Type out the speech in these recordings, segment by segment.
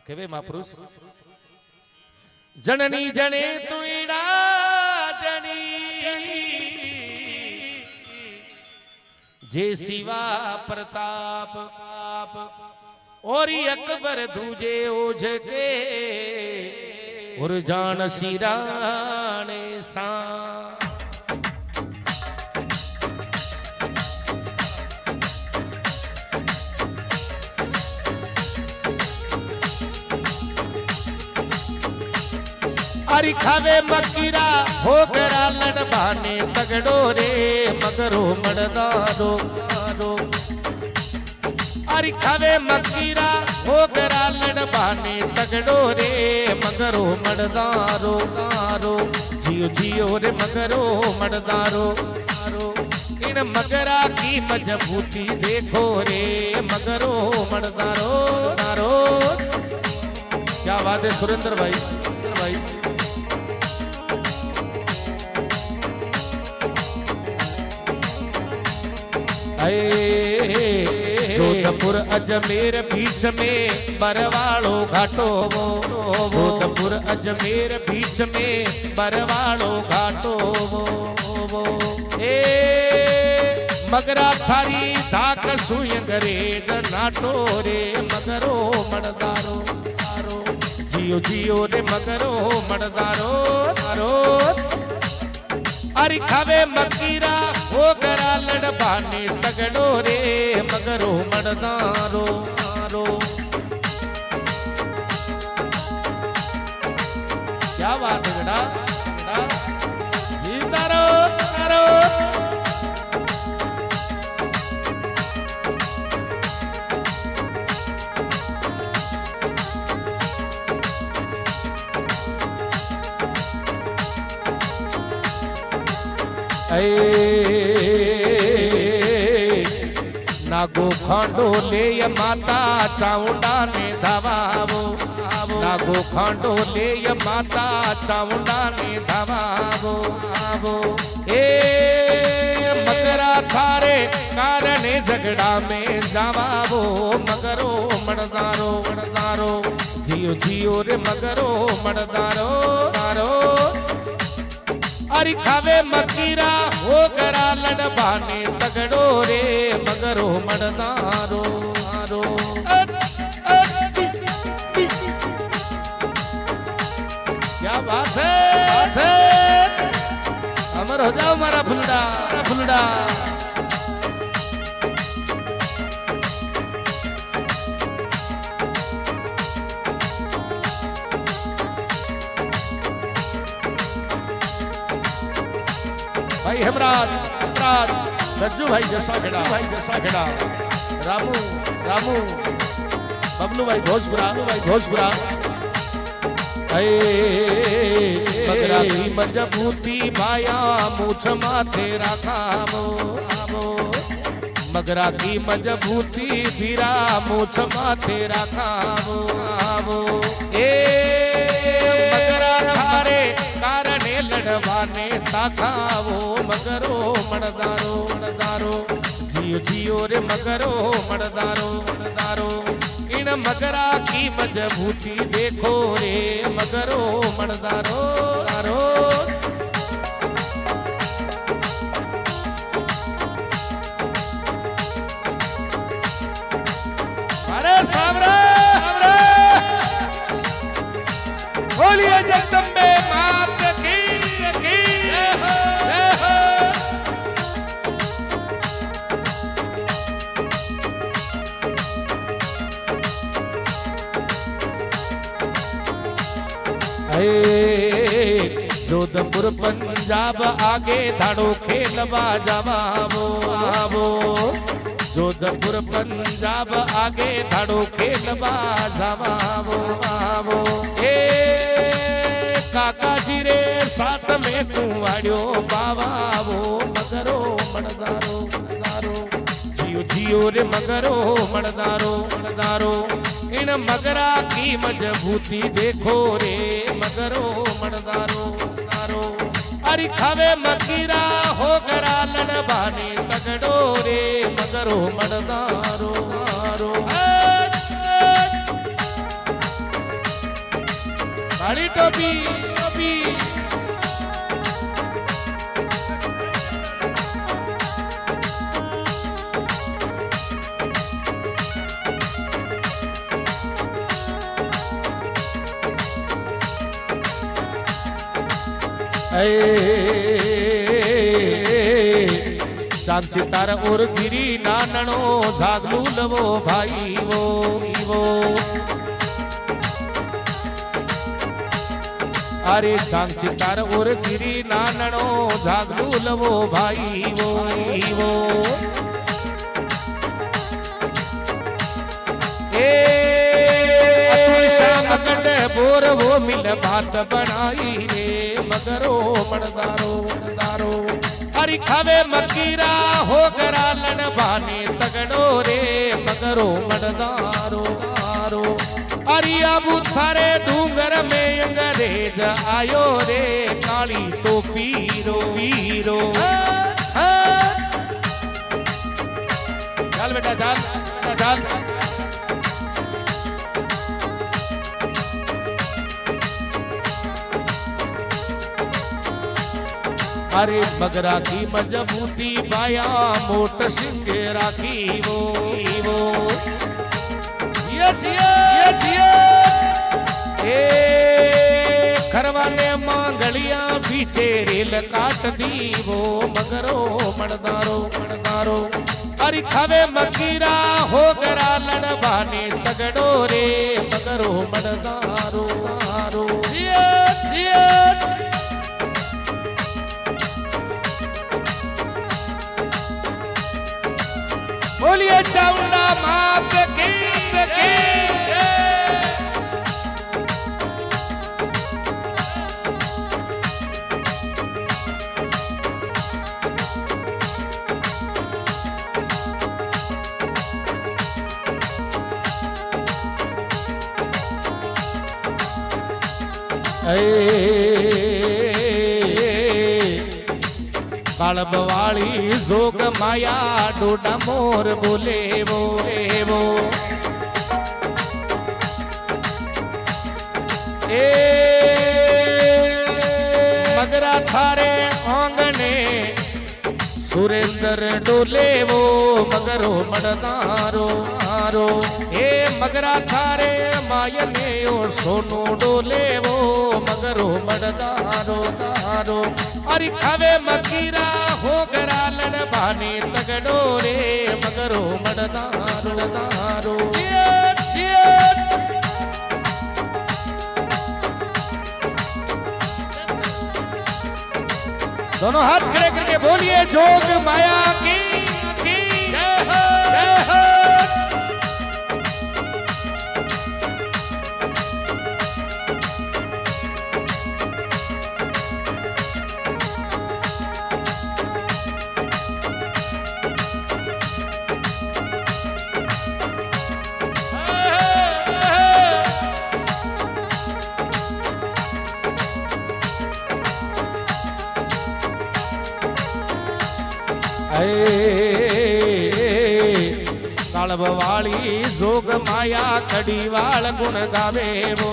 કેવે મહાપુરુષ જનની જણે તુઈડા જણી જે સિવા પ્રતાપ ઓરી અકબર ધુજે ઓझके और जान शिराने सा अरे खावे मकीरा हो करा लड़बाने तगड़ो रे मगरो मड़दारो अरे खावे मकीरा हो करा लड़बाने तगड़ो रे मगरो मड़दारो जियो जियो रे मगरो मड़दारो इन मगरा की मजबूती देखो रे मगरो मड़दारो क्या बात है सुरेंद्र भाई जोधपुर अजमेर बीच में बरवाड़ो घाटो वो जोधपुर अजमेर बीच में बरवाड़ो घाटो वो ए मगरा थारी धाक सुयंगरेड नाटो रे मगरो मड़दारो जियो जियो रे मगरो मड़दारो अरे खावे मकीरा हो करा लड़बाने तगड़ो रे मगरो मड़दारो क्या बात है बेटा जीता रहो नागो खांडो ले माता चामुंडा ने धावावो नागो खांडो ले माता चामुंडा ने धावावो ए मगरा थारे कारणे झगड़ा में जावावो मगरो मड़दारो जियो जियो रे मगरो मड़दारो अरे खावे मकीरा हो करा लड़बाने तगड़ो रे मगरो मड़दारो क्या बात है अमर हो जाओ मारा फुलड़ा भाई हेमराज रज्जू भाई जैसा खड़ा रामू बबलू भाई भोजपुरा मगरा की मजबूती माया मूछ माथे राखावो मगरा की मजबूती भीरा मूछ माथे राखावो ए मगरा थारे कारणे लड़वाने ताकावो मगरो मड़दारो जियो जियो रे मगरो मड़दारो इन मगरा की मजबूती देखो रे मगरो मड़दारो अरे सावरा बोलिए जगदम्बे मात की जोधपुर पंजाब आगे धाड़ो खेलवा जावावो जोधपुर पंजाब आगे धाड़ो खेलवा जावावो ए काका जी रे साथ में तू आड़ियो बावावो मगरो मड़दारो जियो जियो रे मगरो मड़दारो इन मगरा की मजबूती देखो रे मगरो मड़दारो अरे खावे मकीरा हो करा लड़बाने तगड़ो रे मगरो मड़दारो काली टोपी टोपी शांति तार और गिरी नाननो जागलू लवो भाई वो अरे शांति तार और गिरी नाननो जागलू लवो भाई वो बोर वो मिल बात बनाई रे मगरो मड़दारो अरे खावे मकीरा हो गरा लन बाने तगड़ो रे मगरो मड़दारो अरे अबू थारे डूंगर में अंग्रेज आयो रे काली टोपी रो वीरो चल बेटा चल अरे मगरा की मजबूती बाया मोट सिंह राखी वो ये खरवाने मांगलिया पीछे रेल काट दी वो मगरो मड़दारो अरे खावे मकीरा हो गरा लड़बाने तगड़ो रे मगरो मड़दारो बोलिए चामुंडा मात की कालब वाली जोग माया डोडा मोर बोले वो मगरा थारे आंगने सुरेंद्र डोले वो मगरो मड़दारो मगरा थारे मायने और सोनो डोले वो मगरो मड़दारो अरे खावे मकीरा हो गरा लड़बाने तगड़ो रे मगरो मड़दारो दोनों हाथ खड़े करके बोलिए जोग माया की जय हो कालब वाली जोग माया कड़ी वाल गुण गावे वो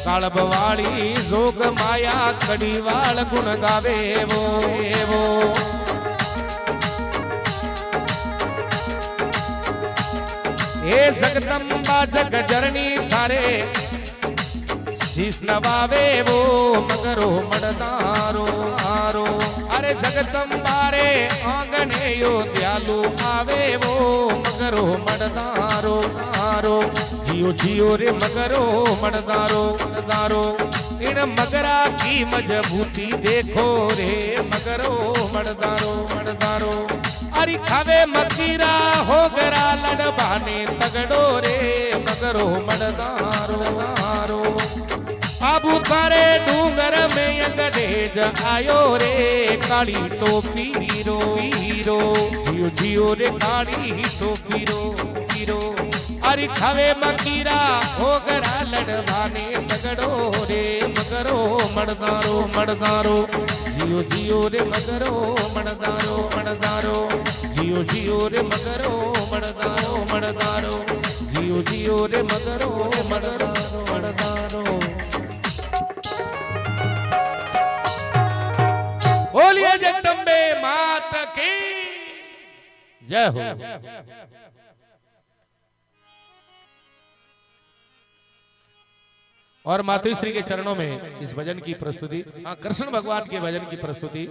कालब वाली जोग माया कड़ी वाल गुण गावे वो जगदम्बा जग जरनी थारे शीश नवावे वो मगरो मड़दारो अरे जगदम्बा रे आंगने यो दयालु आवे वो मगरो मड़दारो जियो रे मगरो मड़दारो इन मगरा की मजबूती देखो रे मगरो मड़दारो अरे खावे मकीरा हो गरा लड़बाने तगड़ो रे मगरो मड़दारो आबू तारे डूंगर में अंग्रेज आयो रे काली टोपी हीरो जियो रे काली टोपी रो अरे खावे मकीरा हो गरा लड़वाने मगड़ो रे मगरो मड़दारो मड़दारो जियो जियो रे मगरो मड़दारो मड़दारो जियो जियो रे मगरो मड़दारो मड़दारो जियो जियो रे मगरो मड़दारो मड़दारो। बोलिए जगदम्बे मात की जय हो। और मातोश्री के चरणों में इस भजन की प्रस्तुति, कृष्ण भगवान के भजन की प्रस्तुति